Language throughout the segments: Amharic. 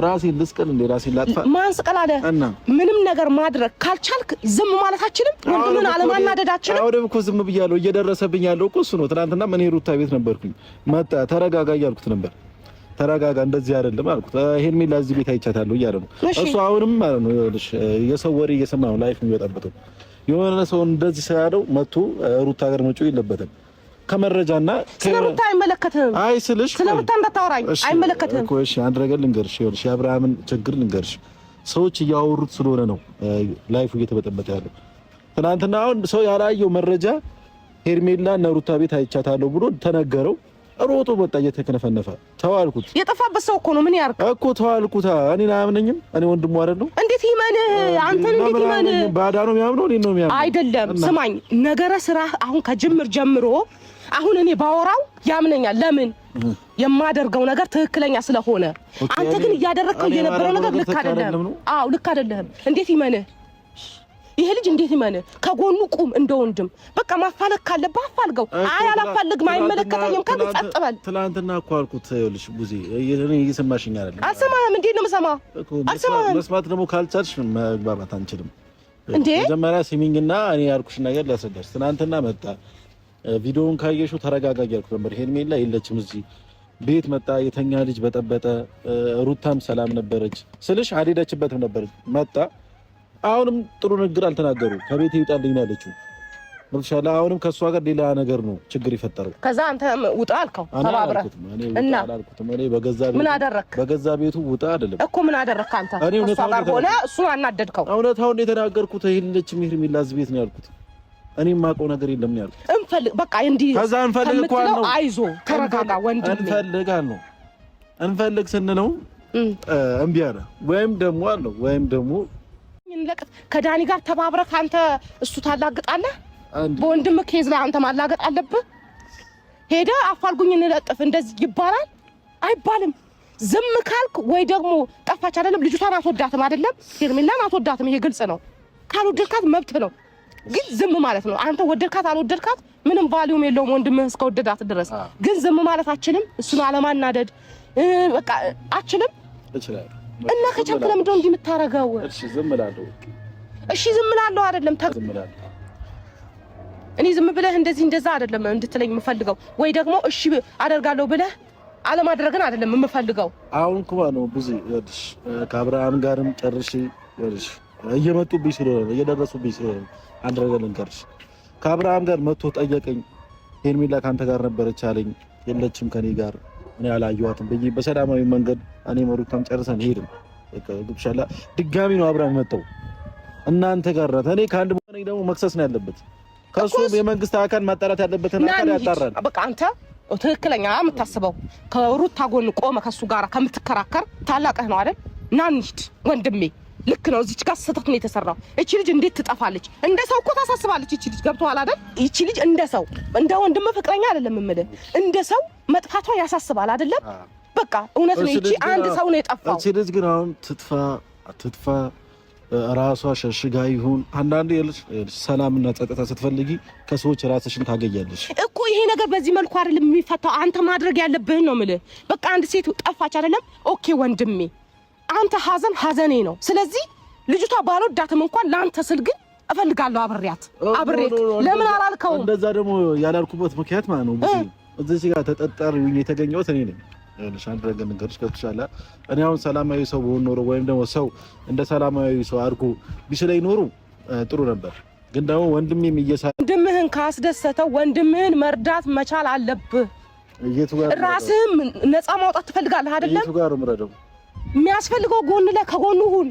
ራሴ ልስቀል እንደ ራሴ ላጥፋ ማን ስቀል አለ ምንም ነገር ማድረግ ካልቻልክ ዝም ማለታችንም ወንድምን አለማናደዳችንም አውደም እኮ ዝም ብያለሁ እየደረሰብኝ ያለው እኮ እሱ ነው ትናንትና ምን ሩታ ቤት ነበርኩኝ መጣ ተረጋጋ እያልኩት ነበር ተረጋጋ እንደዚህ አይደለም አልኩት ሄርሜላ እዚህ ቤት አይቻታለሁ እያለ ነው እሱ አሁንም ማለት ነው ይኸውልሽ የሰው ወሬ እየሰማ ነው ላይፍ የሚወጣበት የሆነ ሰው እንደዚህ ሳያለው መጥቶ ሩታ ጋር መጮህ የለበትም ከመረጃና ስለሩታ አይመለከትም አይ ስልሽ ስለሩታ እንዳታወራኝ አይመለከትም እኮ እሺ አንድ ነገር ልንገርሽ ይኸውልሽ የአብርሃምን ችግር ልንገርሽ ሰዎች እያወሩት ስለሆነ ነው ላይፉ እየተበጠበጠ ያለው ትናንትና አሁን ሰው ያላየው መረጃ ሄርሜላ እና ሩታ ቤት አይቻታለሁ ብሎ ተነገረው ሮጦ ወጣ እየተከነፈነፈ ተዋልኩት የጠፋበት ሰው እኮ ነው ምን ያርክ እኮ ተዋልኩት እኔን አያምነኝም እኔ ወንድሙ አይደለም እንዴት ይመን አንተ እንዴት ይመን ባዳ ነው የሚያምነው እኔ ነው የሚያምነው አይደለም ስማኝ ነገረ ስራ አሁን ከጅምር ጀምሮ አሁን እኔ ባወራው ያምነኛል ለምን የማደርገው ነገር ትክክለኛ ስለሆነ አንተ ግን ያደረከው የነበረው ነገር ልክ አይደለም አው ልክ አይደለም እንዴት ይመን ይሄ ልጅ እንዴት ይመን ከጎኑ ቁም እንደወንድም በቃ ማፋለግ ካለበት አፋልገው አይ አላፋልግም አይመለከተኝም ከጸጥበል ትላንትና እኮ አልኩት ይኸውልሽ ቡዚ እኔ እየሰማሽኝ አይደለም አልሰማህም እንዴ ነው የምሰማው አልሰማህም መስማት ደግሞ ካልቻልሽ መግባባት አንችልም እንዴ መጀመሪያ ሲሚንግና እኔ ያልኩሽ ነገር ላስረዳሽ ትናንትና መጣ ቪዲዮውን ካየሽው ተረጋጋ ያልኩት ነበር ሄርሜላ የለችም እዚህ ቤት መጣ የተኛ ልጅ በጠበጠ ሩታም ሰላም ነበረች ስልሽ አልሄደችበትም ነበር መጣ አሁንም ጥሩ ንግግር አልተናገሩ ከቤት ይውጣልኝ ያለችው ወልሻላ አሁንም ከሷ ጋር ሌላ ነገር ነው ችግር ይፈጠረው ከዛ አንተ ውጣ አልከው ተባብረ እና አላልኩትም እኔ ምን አደረክ በገዛ ቤቱ ውጣ አይደለም እኮ ምን አደረክ አንተ እሷ ጋር ሆነ እሱ አናደድከው እውነታውን የተናገርኩት ይሄንለች ሄርሜላ እዚህ ቤት ነው ያልኩት እኔ ማቀው ነገር የለም ነው ያልኩት እንፈልግ በቃ እንዲ ከዛ እንፈልግ እኮ ነው አይዞ ተረጋጋ ወንድም እንፈልግ ስንለው እምቢ አለ ወይም ደግሞ ከዳኒ ጋር ተባብረህ አንተ እሱ ታላግጣለህ በወንድም ኬዝ ላይ አንተ ማላገጥ አለብህ ሄደ አፋልጉኝ እንለጥፍ እንደዚህ ይባላል አይባልም ዝም ካልክ ወይ ደግሞ ጠፋች አይደለም ልጅቷን አትወዳትም አይደለም ሄርሜላን አትወዳትም ይሄ ግልጽ ነው ካልወደድካት መብት ነው ግን ዝም ማለት ነው አንተ ወደድካት አልወደድካት ምንም ቫልዩም የለውም ወንድምህ እስከወደዳት ድረስ ግን ዝም ማለት አችልም እሱን አለማናደድ በቃ አችልም እችላለሁ እና ከቻልክ ለምን እንደው እንድምታረጋው እሺ ዝም እላለሁ አይደለም እኔ ዝም ብለህ እንደዛ አይደለም እንድትለኝ የምፈልገው ወይ ደግሞ እሺ አደርጋለሁ ብለህ አለማድረግን አይደለም የምፈልገው አሁን እኮ ነው ብዙ ይኸውልሽ ከአብርሃም ጋርም ጨርሽ ይኸውልሽ እየመጡብኝ ስለሆነ እየደረሱብኝ ስለሆነ አንድ ነገር ልንገርሽ ከአብርሃም ጋር መጥቶ ጠየቀኝ ሄርሜላ ካንተ ጋር ነበረች አለኝ የለችም ከኔ ጋር እኔ አላየኋትም በይ በሰላማዊ መንገድ እኔ መሩታም ጨርሰን ሄድን በቃ ግብሻላ ድጋሚ ነው አብርሃም መጣው እናንተ ጋር እኔ ከአንድ ሆነ ደግሞ መክሰስ ነው ያለበት ከሱ የመንግስት አካል ማጣራት ያለበትን አካል ያጣራል በቃ አንተ ትክክለኛ የምታስበው ከሩታ ጎን ቆመ ከሱ ጋር ከምትከራከር ታላቀህ ነው አይደል ናንሂድ ወንድሜ ልክ ነው እዚች ጋር ሰተት ነው የተሰራው እቺ ልጅ እንዴት ትጠፋለች እንደ ሰው እኮ ታሳስባለች እቺ ልጅ ገብቷል አይደል እቺ ልጅ እንደ ሰው እንደ ወንድም ፍቅረኛ አይደለም እምልህ እንደ ሰው መጥፋቷ ያሳስባል አይደለም በቃ እውነት ነው እቺ አንድ ሰው ነው የጠፋው እቺ ልጅ ግን አሁን ትጥፋ ራሷ ሸሽጋ ይሁን አንዳንዴ ሰላምና ጸጥታ ስትፈልጊ ከሰዎች ራስሽን ታገያለሽ እኮ ይሄ ነገር በዚህ መልኩ አይደለም የሚፈታው አንተ ማድረግ ያለብህ ነው እምልህ በቃ አንድ ሴት ጠፋች አይደለም ኦኬ ወንድሜ አንተ ሐዘኔ ነው ስለዚህ ልጅቷ ባልወዳትም እንኳን ላንተ ስል ግን እፈልጋለሁ አብሬ ለምን አላልከው እንደዛ ደግሞ ያላልኩበት ምክንያት ማለት ነው እዚህ ጋር ተጠጣሪ የተገኘሁት እኔ ነኝ ለሻን ረገን ነገርሽ ከብቻላ እኔ አሁን ሰላማዊ ሰው ሆኖ ኖሮ ወይም ደግሞ ሰው እንደ ሰላማዊ ሰው አድርጎ ቢስለኝ ኖሮ ጥሩ ነበር ግን ደግሞ ወንድሜም ወንድምህን ካስደሰተው ወንድምህን መርዳት መቻል አለብህ ራስህም ነፃ ማውጣት ትፈልጋለህ አይደለም የቱ ጋር ምረደው የሚያስፈልገው ጎን ላይ ከጎኑ ሁን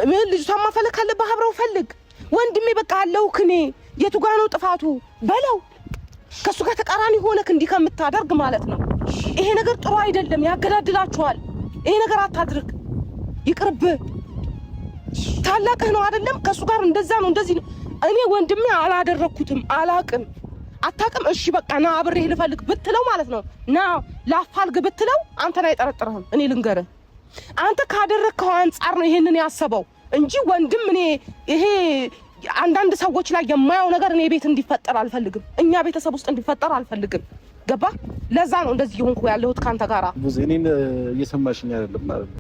ምን ልጅቷን ማፈልግ ካለብህ አብረው ፈልግ ወንድሜ በቃ አለውክ እኔ የቱ ጋር ነው ጥፋቱ በለው ከሱ ጋር ተቃራኒ ሆነክ እንዲህ ከምታደርግ ማለት ነው ይሄ ነገር ጥሩ አይደለም ያገዳድላችኋል ይሄ ነገር አታድርግ ይቅርብ ታላቅህ ነው አይደለም ከሱ ጋር እንደዛ ነው እንደዚህ ነው እኔ ወንድሜ አላደረኩትም አላቅም አታቅም እሺ በቃ ና አብሬህ ልፈልግ ብትለው ማለት ነው ና ላፋልግ ብትለው አንተን አይጠረጥርህም እኔ ልንገርህ አንተ ካደረከው አንፃር ነው ይሄንን ያሰበው እንጂ ወንድም እኔ ይሄ አንዳንድ ሰዎች ላይ የማያው ነገር እኔ ቤት እንዲፈጠር አልፈልግም እኛ ቤተሰብ ውስጥ እንዲፈጠር አልፈልግም ገባ? ለዛ ነው እንደዚህ ሆንኩ ያለሁት ካንተ ጋራ። ብዙ እኔን እየሰማሽኝ አይደለም ማለት ነው